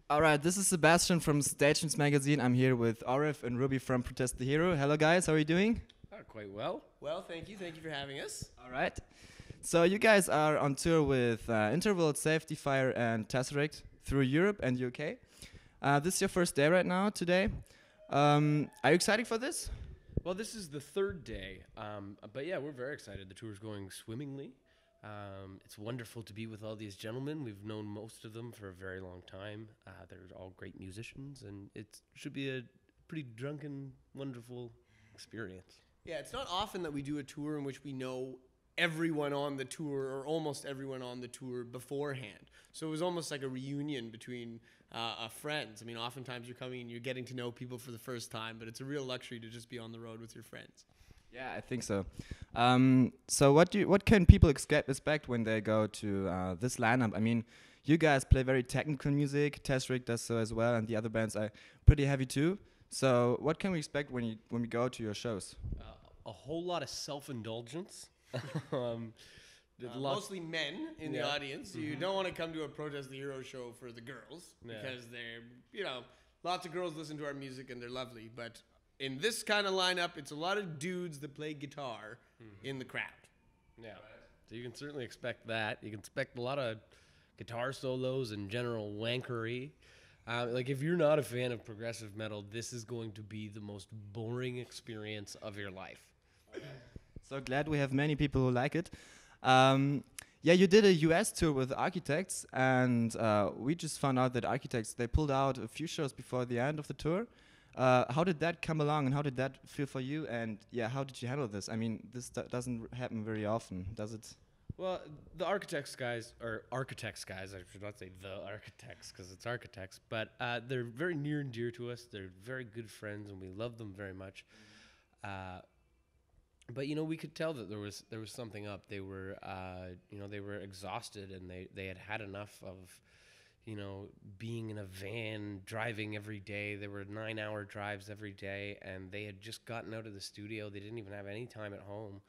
All right, this is Sebastian from Stagements magazine. I'm here with Arif and Ruby from Protest the Hero. Hello, guys. How are you doing? Quite well. Well, thank you. Thank you for having us. All right. So you guys are on tour with Interval, Safety Fire, and Tesseract through Europe and UK. This is your first day right now, today. Are you excited for this? Well, this is the third day, but yeah, we're very excited. The tour's going swimmingly. It's wonderful to be with all these gentlemen. We've known most of them for a very long time. They're all great musicians, and it should be a pretty drunken, wonderful experience. Yeah, it's not often that we do a tour in which we know everyone on the tour or almost everyone on the tour beforehand. So it was almost like a reunion between friends. I mean, oftentimes you're coming and you're getting to know people for the first time, but it's a real luxury to just be on the road with your friends. Yeah, I think so. So what can people expect when they go to this lineup? I mean, you guys play very technical music. Tesseract does so as well, and the other bands are pretty heavy too. So what can we expect when we go to your shows? A whole lot of self-indulgence. Mostly men in the audience. Mm-hmm. You don't want to come to a Protest the Hero show for the girls because lots of girls listen to our music and they're lovely. But in this kind of lineup, it's a lot of dudes that play guitar in the crowd. Yeah. So you can certainly expect that. You can expect a lot of guitar solos and general wankery. Like if you're not a fan of progressive metal, this is going to be the most boring experience of your life. So glad we have many people who like it. Yeah, you did a US tour with Architects, and we just found out that Architects, they pulled out a few shows before the end of the tour. How did that come along, and how did that feel for you? And yeah, how did you handle this? I mean, this doesn't happen very often, does it? Well, the architects guys, I should not say the architects because it's architects, but they're very near and dear to us. They're very good friends, and we love them very much. But we could tell that there was something up. They were they were exhausted, and they had enough of being in a van driving every day. There were 9-hour drives every day, and they had just gotten out of the studio. They didn't even have any time at home.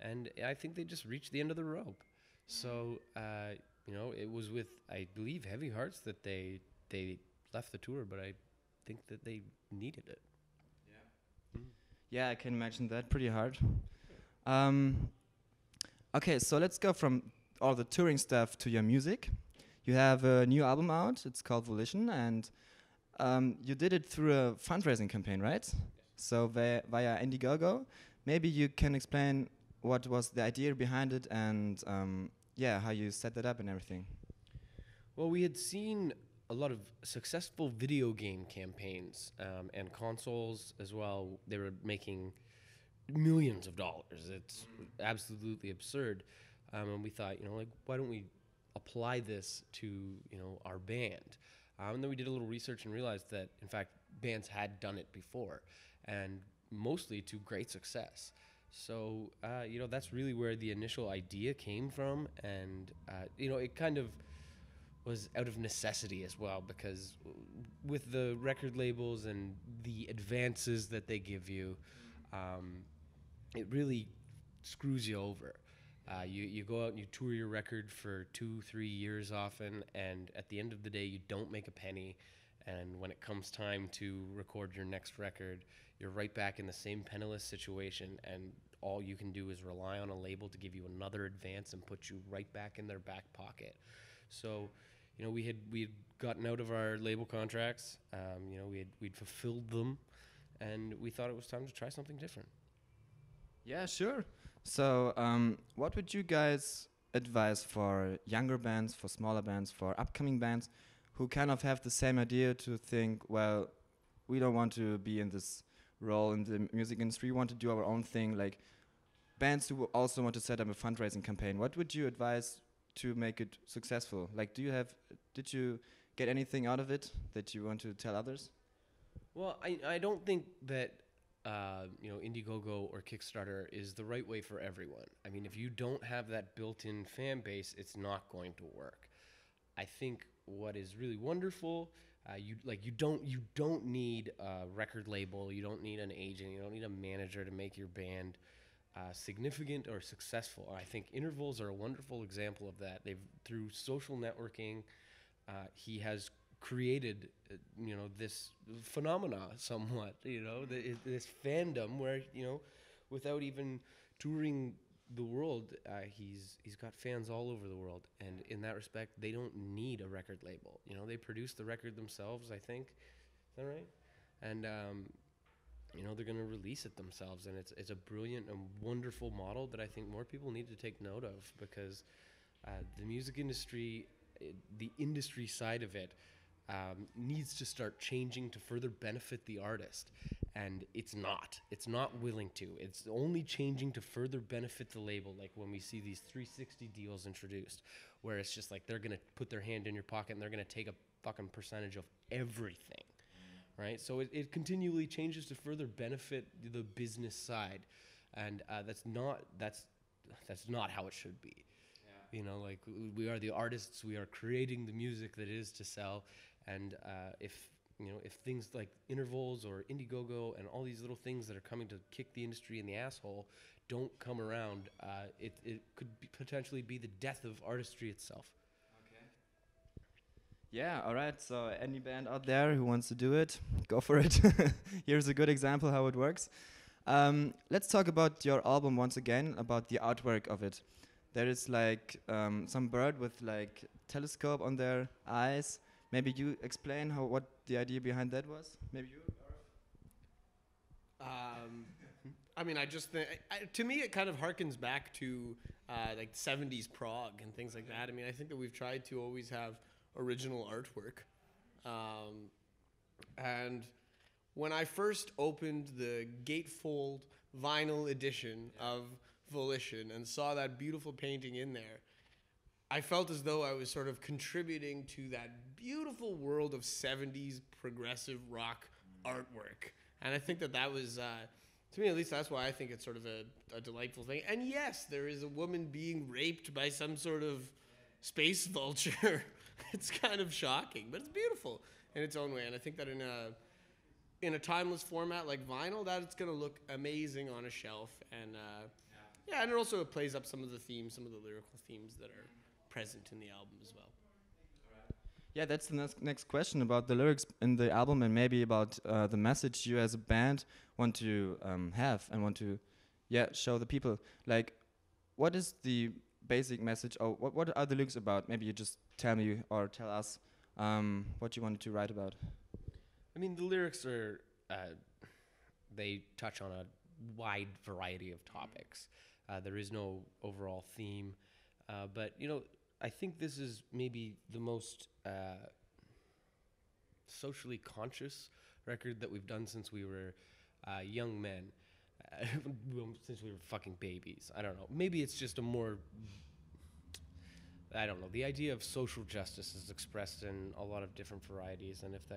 And I think they just reached the end of the rope. So, it was with, I believe, heavy hearts that they left the tour, but I think that they needed it. Yeah. Yeah, I can imagine that. Pretty hard. Okay, so let's go from all the touring stuff to your music. You have a new album out. It's called Volition, and you did it through a fundraising campaign, right? Yes. So via Indiegogo. Maybe you can explain what was the idea behind it and how you set that up and everything. Well, we had seen a lot of successful video game campaigns and consoles as well. They were making millions of dollars. It's absolutely absurd. And we thought, why don't we apply this to, our band? And then we did a little research and realized that, in fact, bands had done it before, and mostly to great success. So, that's really where the initial idea came from. And, it kind of was out of necessity as well, because with the record labels and the advances that they give you, it really screws you over. You go out and you tour your record for 2-3 years often, and at the end of the day, you don't make a penny. And when it comes time to record your next record, you're right back in the same penniless situation, and all you can do is rely on a label to give you another advance and put you right back in their back pocket. So, we had gotten out of our label contracts. We'd fulfilled them, and we thought it was time to try something different. Yeah, sure. So, what would you guys advise for younger bands, for smaller bands, for upcoming bands who kind of have the same idea to think, well, we don't want to be in this role in the music industry, we want to do our own thing, like bands who also want to set up a fundraising campaign? What would you advise to make it successful? Like, did you get anything out of it that you want to tell others? Well, I don't think that Indiegogo or Kickstarter is the right way for everyone. I mean, if you don't have that built-in fan base, it's not going to work. I think what is really wonderful, you don't need a record label, you don't need an agent, you don't need a manager to make your band significant or successful. I think Intervals are a wonderful example of that. Through social networking, he has created, this phenomena somewhat, this fandom where, without even touring the world, he's got fans all over the world. And in that respect, they don't need a record label. They produce the record themselves, I think. Is that right? And, they're going to release it themselves. And it's a brilliant and wonderful model that I think more people need to take note of, because the music industry, the industry side of it, needs to start changing to further benefit the artist. And it's not willing to. It's only changing to further benefit the label, like when we see these 360 deals introduced, where it's just like they're going to put their hand in your pocket and they're going to take a fucking percentage of everything, right? So it continually changes to further benefit the business side, and that's not how it should be. Like we are the artists, we are creating the music that is to sell, and if things like intervals or Indiegogo and all these little things that are coming to kick the industry in the asshole don't come around, it could potentially be the death of artistry itself. Okay. Yeah, all right. So any band out there who wants to do it, go for it. Here's a good example how it works. Let's talk about your album once again, about the artwork of it. There is like some bird with like telescope on their eyes. Maybe you explain what the idea behind that was. Maybe you. I mean, I just think, to me, it kind of harkens back to like 70s Prague and things like that. I mean, I think that we've tried to always have original artwork. And when I first opened the gatefold vinyl edition of Volition and saw that beautiful painting in there, I felt as though I was sort of contributing to that beautiful world of 70s progressive rock artwork. And I think that was, to me at least, that's why I think it's sort of a delightful thing. And yes, there is a woman being raped by some sort of space vulture. It's kind of shocking, but it's beautiful in its own way. And I think that in a timeless format like vinyl, that it's going to look amazing on a shelf. And and it also plays up some of the themes, some of the lyrical themes that are present in the album as well. Yeah, that's the next question about the lyrics in the album, and maybe about the message you as a band want to have and want to show the people. Like, what is the basic message, or what are the lyrics about? Maybe you just tell me or tell us what you wanted to write about. I mean, the lyrics are, they touch on a wide variety of topics. There is no overall theme, but, I think this is maybe the most socially conscious record that we've done since we were young men, since we were fucking babies. I don't know. Maybe it's just the idea of social justice is expressed in a lot of different varieties, and if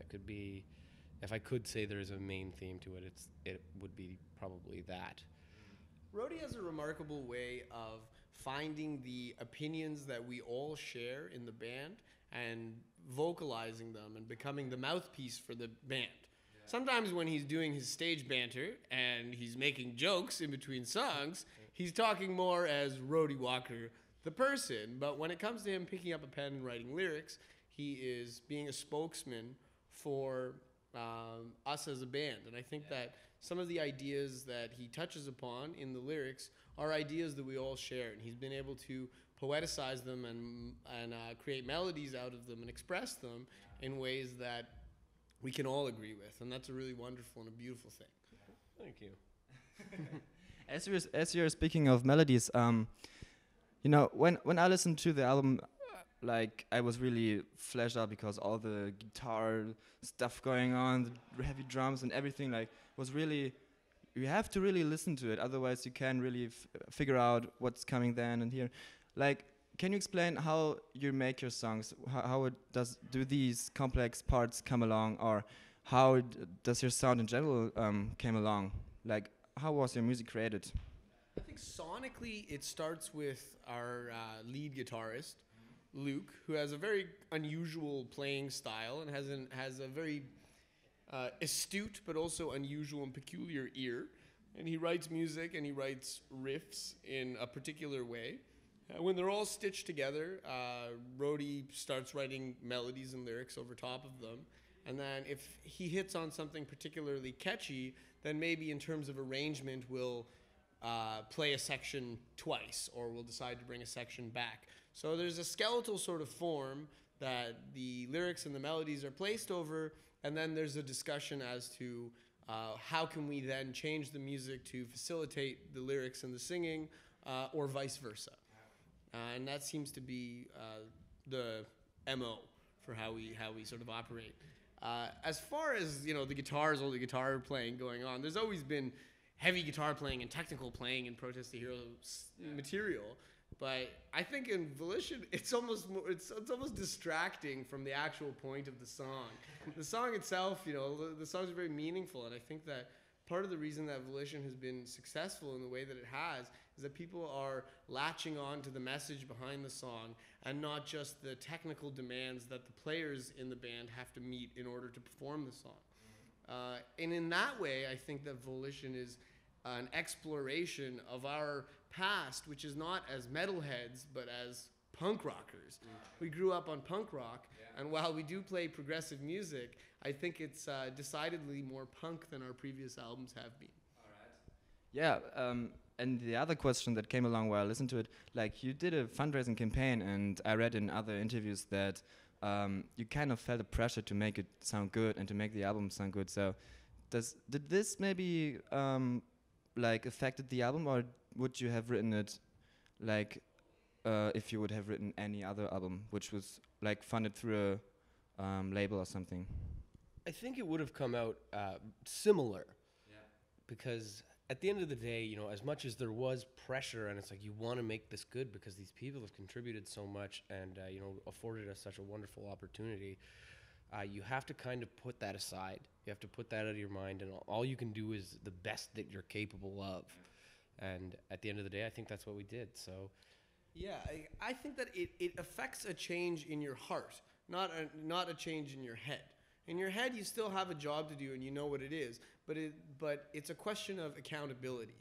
I could say there is a main theme to it, it would be probably that. Rhodey has a remarkable way of finding the opinions that we all share in the band and vocalizing them and becoming the mouthpiece for the band. Yeah. Sometimes when he's doing his stage banter and he's making jokes in between songs, he's talking more as Rhodey Walker, the person. But when it comes to him picking up a pen and writing lyrics, he is being a spokesman for us as a band. And I think that some of the ideas that he touches upon in the lyrics are ideas that we all share, and he's been able to poeticize them and create melodies out of them and express them in ways that we can all agree with, and that's a really wonderful and a beautiful thing. Thank you. As you're speaking of melodies, when I listened to the album, like I was really fleshed out because all the guitar stuff going on, the heavy drums and everything, like was really. You have to really listen to it, otherwise you can't really figure out what's coming then and here. Like, can you explain how you make your songs? How do these complex parts come along, or how does your sound in general came along? Like, how was your music created? I think sonically it starts with our lead guitarist, Luke, who has a very unusual playing style and has a very astute but also unusual and peculiar ear, and he writes music and he writes riffs in a particular way, When they're all stitched together, Rhodey starts writing melodies and lyrics over top of them. And then if he hits on something particularly catchy, then maybe in terms of arrangement, we'll play a section twice, or we'll decide to bring a section back. So there's a skeletal sort of form that the lyrics and the melodies are placed over, and then there's a discussion as to how can we then change the music to facilitate the lyrics and the singing, or vice versa. And that seems to be the MO for how we sort of operate. As far as the guitars, all the guitar playing going on, there's always been heavy guitar playing and technical playing in Protest the Hero material. But I think in Volition, it's almost distracting from the actual point of the song. The song itself, the songs are very meaningful, and I think that part of the reason that Volition has been successful in the way that it has is that people are latching on to the message behind the song and not just the technical demands that the players in the band have to meet in order to perform the song. And in that way, I think that Volition is an exploration of our past, which is not as metalheads, but as punk rockers. We grew up on punk rock, and while we do play progressive music, I think it's decidedly more punk than our previous albums have been. Yeah, and the other question that came along while I listened to it, like you did a fundraising campaign, and I read in other interviews that you kind of felt the pressure to make it sound good and to make the album sound good. So did this maybe like affected the album, or would you have written it like if you would have written any other album which was like funded through a label or something? I think it would have come out similar, because at the end of the day, as much as there was pressure, and it's like you want to make this good because these people have contributed so much and afforded us such a wonderful opportunity, you have to kind of put that aside. You have to put that out of your mind, and all you can do is the best that you're capable of. And at the end of the day, I think that's what we did. So, yeah, I think that it affects a change in your heart, not a change in your head. In your head, you still have a job to do, and you know what it is. But it's a question of accountability.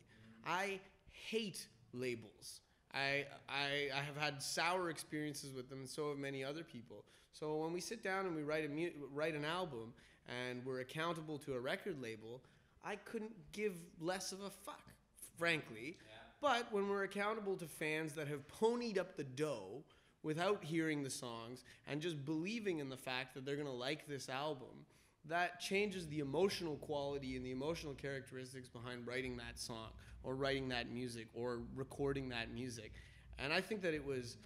I hate labels. I have had sour experiences with them, and so have many other people. So when we sit down and we write an album, and we're accountable to a record label, I couldn't give less of a fuck, frankly. Yeah. But when we're accountable to fans that have ponied up the dough without hearing the songs and just believing in the fact that they're going to like this album, that changes the emotional quality and the emotional characteristics behind writing that song or writing that music or recording that music. And I think that it was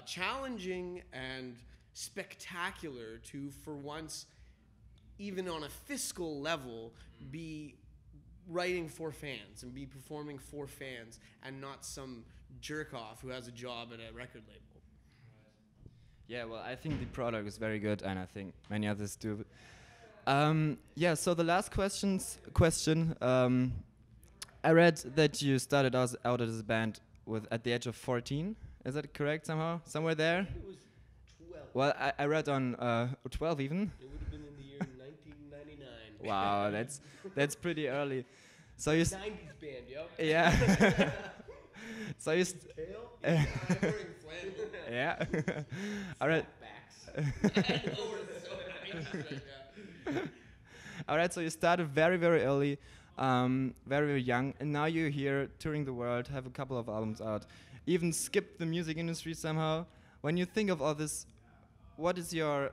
challenging and spectacular to, for once, even on a fiscal level, be writing for fans and be performing for fans and not some jerk-off who has a job at a record label. Yeah, well, I think the product is very good, and I think many others do. Yeah, so the last question. I read that you started out as a band at the age of 14. Is that correct somehow? Somewhere there? It was 12. Well, I read on 12 even. It would have been in the year 1999. Wow, that's pretty early. So you 90s band, yo. Yeah. So you I'm wearing flannel. Yeah. All right. All right, so you started very, very early, very, very young, and now you're here touring the world, have a couple of albums out, even skipped the music industry somehow. When you think of all this, what is your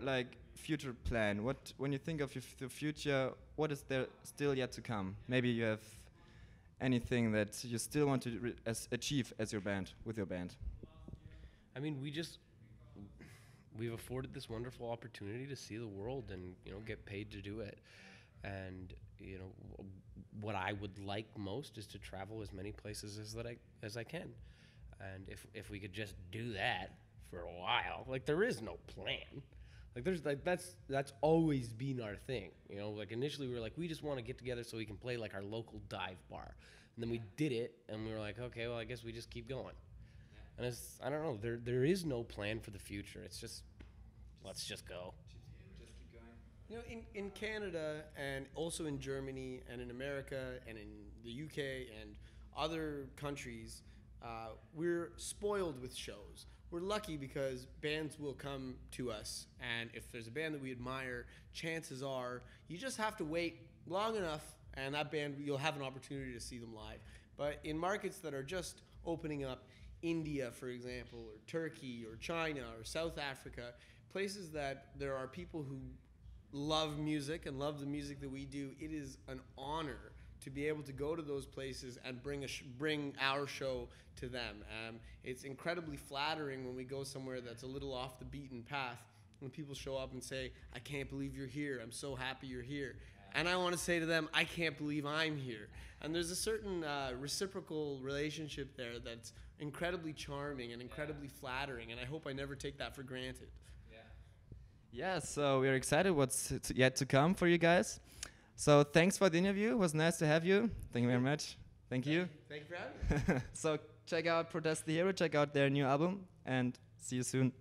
future plan? When you think of the future, what is there still yet to come? Maybe you have anything that you still want to achieve as with your band. I mean, we've afforded this wonderful opportunity to see the world and get paid to do it. And what I would like most is to travel as many places as I can. And if we could just do that for a while, there is no plan. That's always been our thing. Initially we were we just want to get together so we can play our local dive bar. And then we did it, and we were like, okay, well, I guess we just keep going. And I don't know, there is no plan for the future. It's just let's just go. Just keep going. In Canada and also in Germany and in America and in the UK and other countries, we're spoiled with shows. We're lucky because bands will come to us, and if there's a band that we admire, chances are you just have to wait long enough, and that band, you'll have an opportunity to see them live. But in markets that are just opening up, India, for example, or Turkey, or China, or South Africa, places that there are people who love music and love the music that we do, it is an honor to be able to go to those places and bring our show to them. It's incredibly flattering when we go somewhere that's a little off the beaten path, when people show up and say, I can't believe you're here, I'm so happy you're here. And I want to say to them, I can't believe I'm here. And there's a certain reciprocal relationship there that's incredibly charming and incredibly flattering, and I hope I never take that for granted. Yeah, so we're excited what's yet to come for you guys. So thanks for the interview. It was nice to have you. Thank you very much. Thank you. Thank you for having me. So check out Protest the Hero, check out their new album, and see you soon.